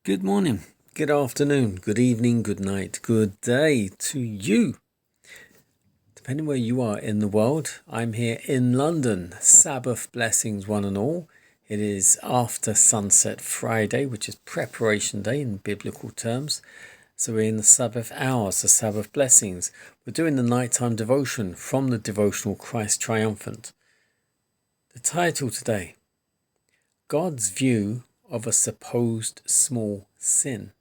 Good morning, good afternoon, good evening, good night, good day to you. Depending where you are in the world, I'm here in London. Sabbath blessings, one and all. It is after sunset Friday, which is preparation day in biblical terms. So we're in the Sabbath hours, the Sabbath blessings. We're doing the nighttime devotion from the devotional Christ Triumphant. The title today, God's view of a supposed small sin.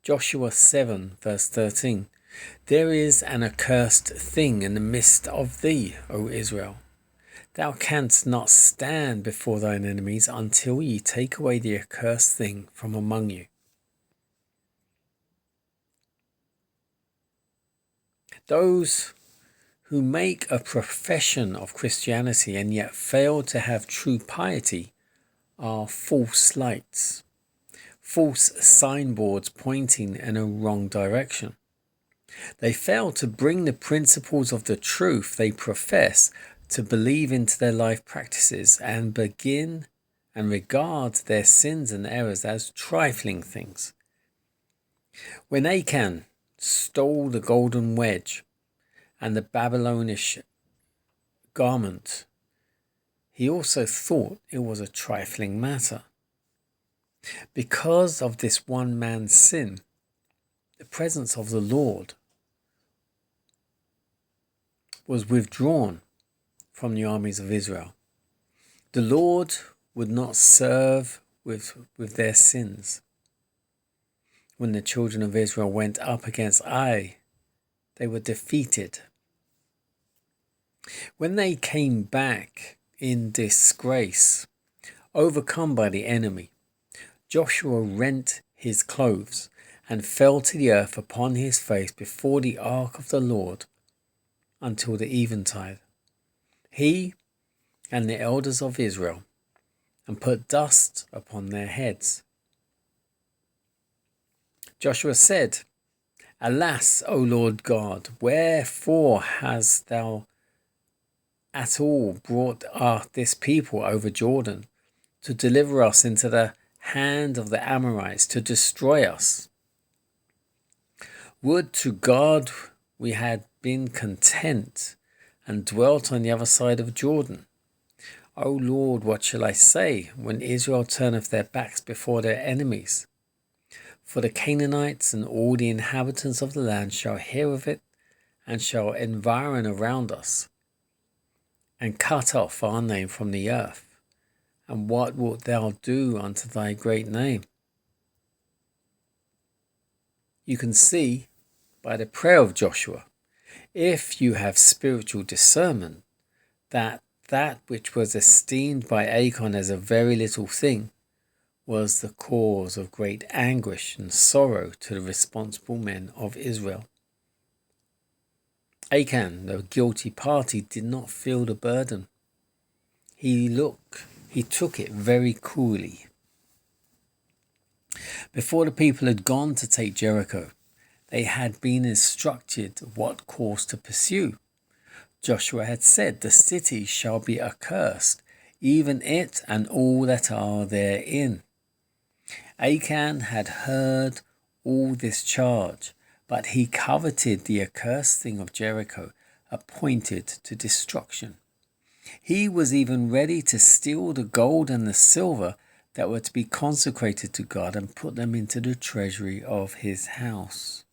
Joshua 7 verse 13. There is an accursed thing in the midst of thee, O Israel. Thou canst not stand before thine enemies until ye take away the accursed thing from among you. Those who make a profession of Christianity and yet fail to have true piety are false lights, false signboards pointing in a wrong direction. They fail to bring the principles of the truth they profess to believe into their life practices and begin and regard their sins and errors as trifling things. When Achan stole the golden wedge and the Babylonish garment, he also thought it was a trifling matter. Because of this one man's sin, the presence of the Lord was withdrawn from the armies of Israel. The Lord would not serve with their sins. When the children of Israel went up against Ai, they were defeated. When they came back in disgrace, overcome by the enemy, Joshua rent his clothes and fell to the earth upon his face before the ark of the Lord until the eventide. He and the elders of Israel, and put dust upon their heads. Joshua said, Alas, O Lord God, wherefore hast thou at all brought this people over Jordan to deliver us into the hand of the Amorites to destroy us? Would to God we had been content and dwelt on the other side of Jordan. O Lord, what shall I say when Israel turneth their backs before their enemies? For the Canaanites and all the inhabitants of the land shall hear of it, and shall environ around us, and cut off our name from the earth. And what wilt thou do unto thy great name? You can see by the prayer of Joshua, if you have spiritual discernment, that which was esteemed by Achan as a very little thing was the cause of great anguish and sorrow to the responsible men of Israel. Achan, the guilty party, did not feel the burden. He took it very coolly. Before the people had gone to take Jericho, they had been instructed what course to pursue. Joshua had said, the city shall be accursed, even it and all that are therein. Achan had heard all this charge, but he coveted the accursed thing of Jericho, appointed to destruction. He was even ready to steal the gold and the silver that were to be consecrated to God and put them into the treasury of his house.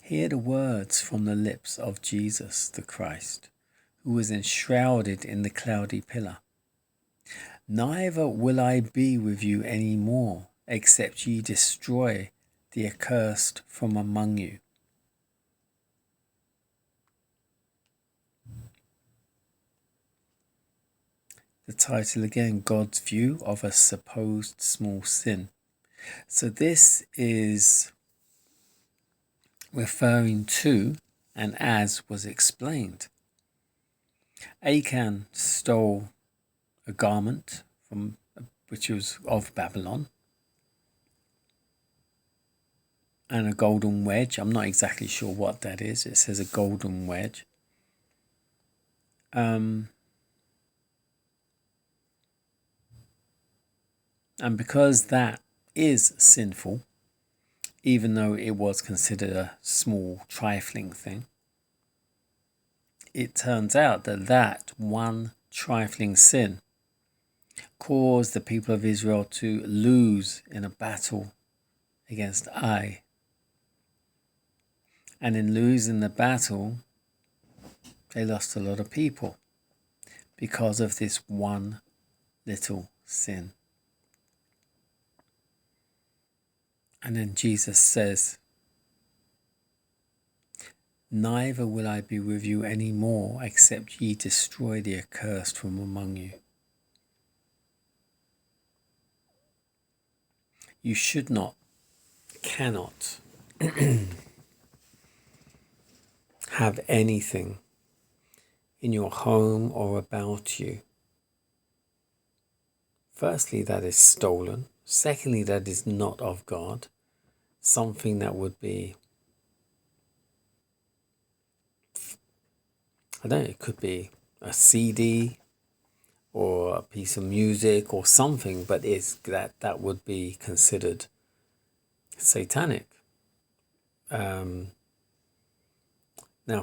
Hear the words from the lips of Jesus the Christ, who was enshrouded in the cloudy pillar. Neither will I be with you any more, except ye destroy the accursed from among you. The title again, God's view of a supposed small sin. So this is referring to and as was explained. Achan stole a garment which was of Babylon and a golden wedge. I'm not exactly sure what that is. It says a golden wedge. And because that is sinful, even though it was considered a small, trifling thing, it turns out that that one trifling sin caused the people of Israel to lose in a battle against Ai. And in losing the battle, they lost a lot of people because of this one little sin. And then Jesus says, "Neither will I be with you any more, except ye destroy the accursed from among you." You should not, cannot have anything in your home or about you. Firstly, that is stolen. Secondly, that is not of God. Something that would be, I don't know, it could be a CD or a piece of music or something, but it's that would be considered satanic. Now,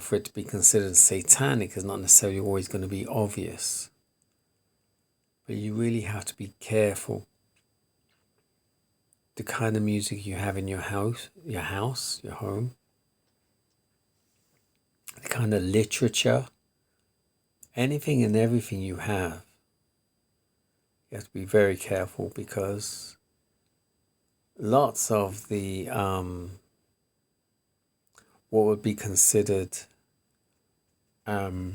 for it to be considered satanic is not necessarily always going to be obvious, but you really have to be careful the kind of music you have in your house, your home, the kind of literature, anything and everything you have. You have to be very careful, because lots of the what would be considered not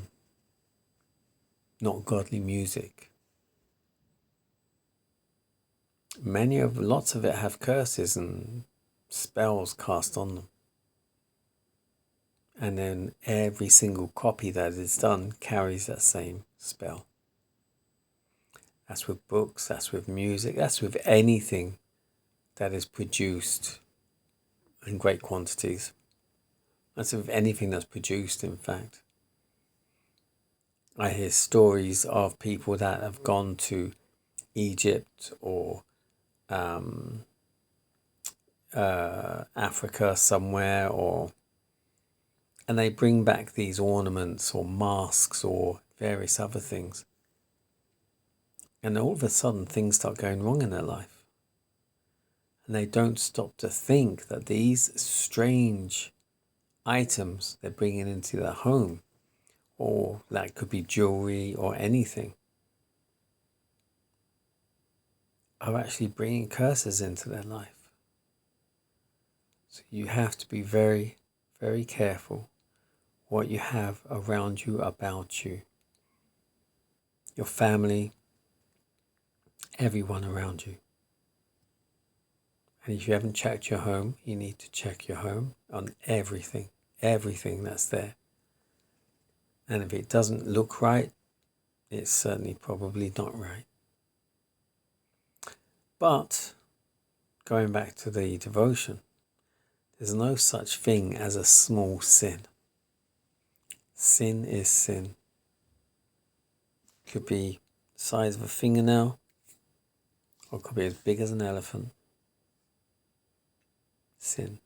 godly music, lots of it have curses and spells cast on them. And then every single copy that is done carries that same spell. That's with books, that's with music, that's with anything that is produced in great quantities. That's with anything that's produced, in fact. I hear stories of people that have gone to Egypt or Africa somewhere, and they bring back these ornaments or masks or various other things, and all of a sudden things start going wrong in their life, and they don't stop to think that these strange items they're bringing into their home, or that could be jewelry or anything, are actually bringing curses into their life. So you have to be very, very careful what you have around you, about you, your family, everyone around you. And if you haven't checked your home, you need to check your home on everything that's there. And if it doesn't look right, it's certainly probably not right. But going back to the devotion, there's no such thing as a small sin. Sin is sin. Could be the size of a fingernail, or could be as big as an elephant. Sin.